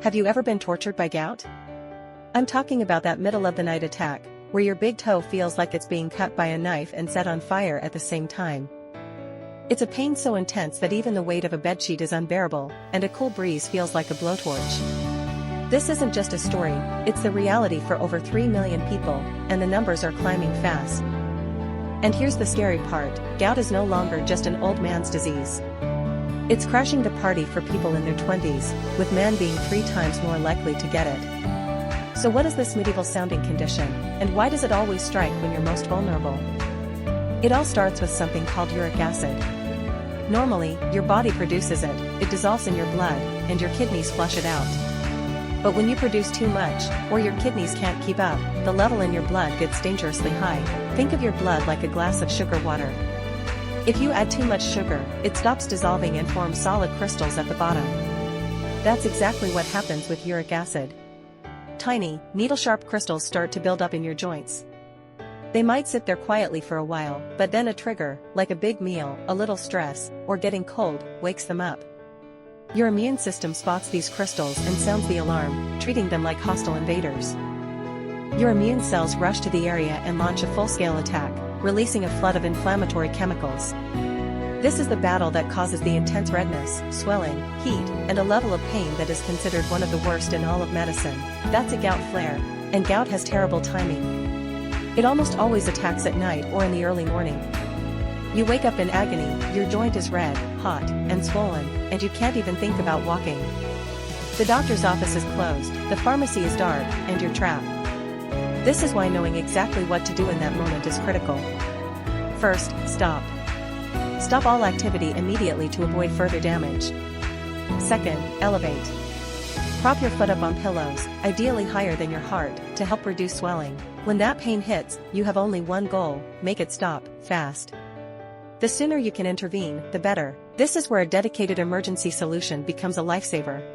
Have you ever been tortured by gout? I'm talking about that middle-of-the-night attack, where your big toe feels like it's being cut by a knife and set on fire at the same time. It's a pain so intense that even the weight of a bedsheet is unbearable, and a cool breeze feels like a blowtorch. This isn't just a story, it's the reality for over 3 million people, and the numbers are climbing fast. And here's the scary part, gout is no longer just an old man's disease. It's crashing the party for people in their 20s, with men being 3 times more likely to get it. So what is this medieval-sounding condition, and why does it always strike when you're most vulnerable? It all starts with something called uric acid. Normally, your body produces it, it dissolves in your blood, and your kidneys flush it out. But when you produce too much, or your kidneys can't keep up, the level in your blood gets dangerously high. Think of your blood like a glass of sugar water. If you add too much sugar, it stops dissolving and forms solid crystals at the bottom. That's exactly what happens with uric acid. Tiny, needle-sharp crystals start to build up in your joints. They might sit there quietly for a while, but then a trigger, like a big meal, a little stress, or getting cold, wakes them up. Your immune system spots these crystals and sounds the alarm, treating them like hostile invaders. Your immune cells rush to the area and launch a full-scale attack, releasing a flood of inflammatory chemicals. This is the battle that causes the intense redness, swelling, heat, and a level of pain that is considered one of the worst in all of medicine. That's a gout flare, and gout has terrible timing. It almost always attacks at night or in the early morning. You wake up in agony, your joint is red, hot, and swollen, and you can't even think about walking. The doctor's office is closed, the pharmacy is dark, and you're trapped. This is why knowing exactly what to do in that moment is critical. First, stop. Stop all activity immediately to avoid further damage. Second, elevate. Prop your foot up on pillows, ideally higher than your heart, to help reduce swelling. When that pain hits, you have only one goal: make it stop, fast. The sooner you can intervene, the better. This is where a dedicated emergency solution becomes a lifesaver.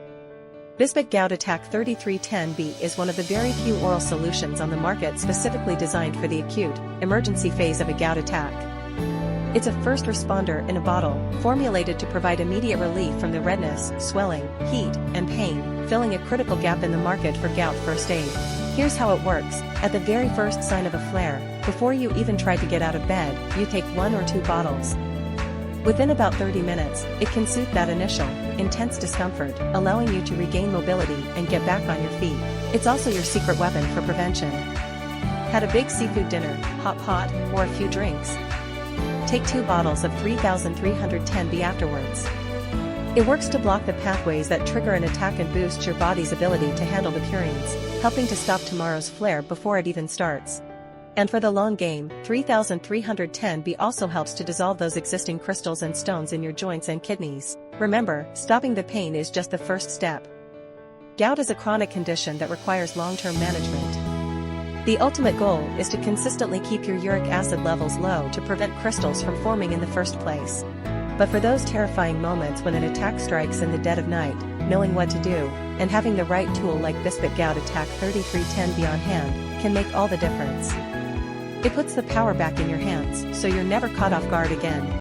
BISPIT Gout Attack 3310B is one of the very few oral solutions on the market specifically designed for the acute, emergency phase of a gout attack. It's a first responder in a bottle, formulated to provide immediate relief from the redness, swelling, heat, and pain, filling a critical gap in the market for gout first aid. Here's how it works. At the very first sign of a flare, before you even try to get out of bed, you take 1 or 2 bottles. Within about 30 minutes, it can soothe that initial, intense discomfort, allowing you to regain mobility and get back on your feet. It's also your secret weapon for prevention. Had a big seafood dinner, hot pot, or a few drinks? Take 2 bottles of 3310B afterwards. It works to block the pathways that trigger an attack and boosts your body's ability to handle the purines, helping to stop tomorrow's flare before it even starts. And for the long game, 3310B also helps to dissolve those existing crystals and stones in your joints and kidneys. Remember, stopping the pain is just the first step. Gout is a chronic condition that requires long-term management. The ultimate goal is to consistently keep your uric acid levels low to prevent crystals from forming in the first place. But for those terrifying moments when an attack strikes in the dead of night, knowing what to do, and having the right tool like BISPIT Gout Attack 3310B on hand, can make all the difference. It puts the power back in your hands, so you're never caught off guard again.